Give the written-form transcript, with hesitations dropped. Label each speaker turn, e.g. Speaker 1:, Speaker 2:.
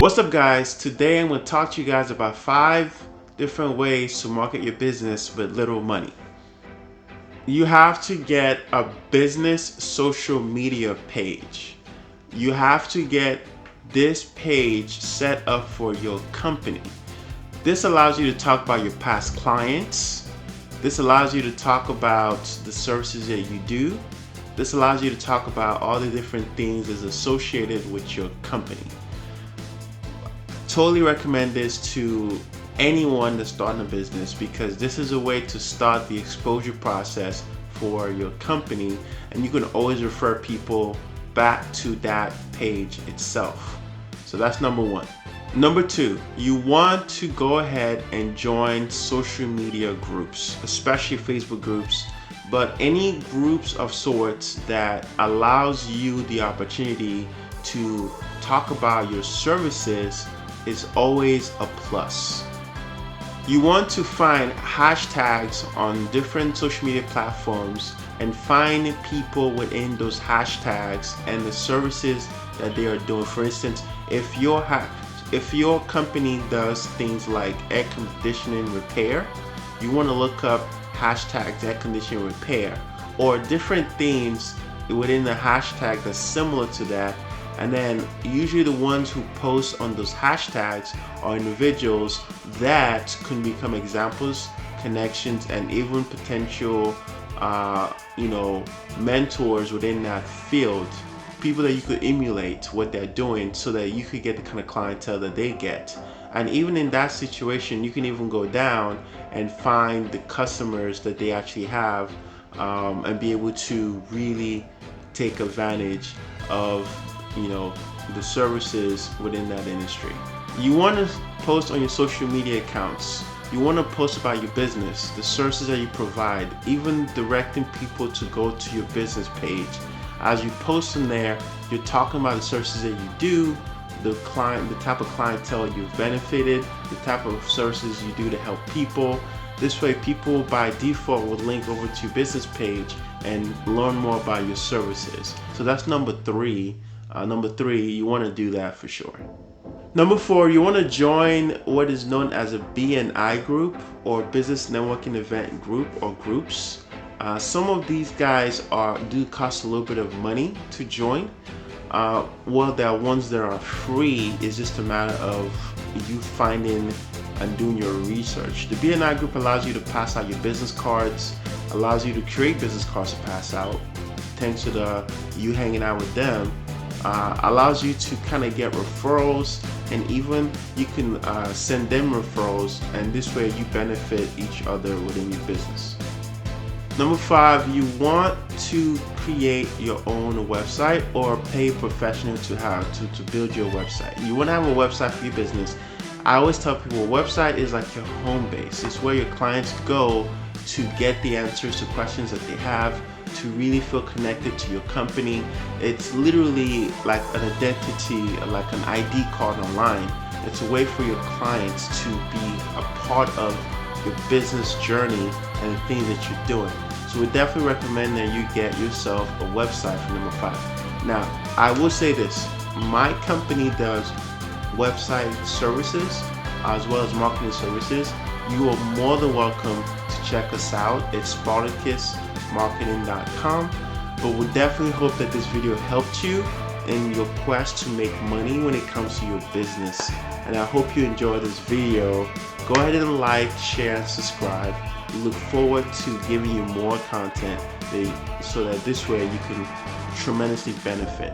Speaker 1: What's up, guys? Today I'm going to talk to you guys about 5 different ways to market your business with little money. You have to get a business social media page. You have to get this page set up for your company. This allows you to talk about your past clients. This allows you to talk about the services that you do. This allows you to talk about all the different things that's associated with your company. Totally recommend this to anyone that's starting a business, because this is a way to start the exposure process for your company, and you can always refer people back to that page itself. So that's number 1. Number 2, you want to go ahead and join social media groups, especially Facebook groups, but any groups of sorts that allows you the opportunity to talk about your services is always a plus. You want to find hashtags on different social media platforms and find people within those hashtags and the services that they are doing. For instance, if your company does things like air conditioning repair, you want to look up hashtags air conditioning repair or different themes within the hashtag that's similar to that. And then usually the ones who post on those hashtags are individuals that can become examples, connections, and even potential mentors within that field. People that you could emulate what they're doing so that you could get the kind of clientele that they get. And even in that situation, you can even go down and find the customers that they actually have, and be able to really take advantage of the services within that industry. You want to post on your social media accounts. You want to post about your business, the services that you provide, even directing people to go to your business page. As you post in there, you're talking about the services that you do, the type of clientele you've benefited, the type of services you do to help people. This way, people by default will link over to your business page and learn more about your services. So that's number 3. Number 3, you want to do that for sure. Number 4, you want to join what is known as a BNI group or business networking event group or groups. Some of these guys do cost a little bit of money to join. Well, there are ones that are free. It's just a matter of you finding and doing your research. The BNI group allows you to pass out your business cards, allows you to create business cards to pass out, thanks to you hanging out with them. Allows you to kind of get referrals, and even you can send them referrals, and this way you benefit each other within your business. Number 5, you want to create your own website or pay a professional to build your website. You want to have a website for your business. I always tell people, a website is like your home base. It's where your clients go to get the answers to questions that they have, to really feel connected to your company. It's literally like an identity, like an ID card online. It's a way for your clients to be a part of your business journey and the things that you're doing. So we definitely recommend that you get yourself a website for number 5. Now, I will say this, my company does website services as well as marketing services. You are more than welcome to check us out. It's spartacusmarketing.com. But we definitely hope that this video helped you in your quest to make money when it comes to your business. And I hope you enjoyed this video. Go ahead and like, share, and subscribe. We look forward to giving you more content so that this way you can tremendously benefit.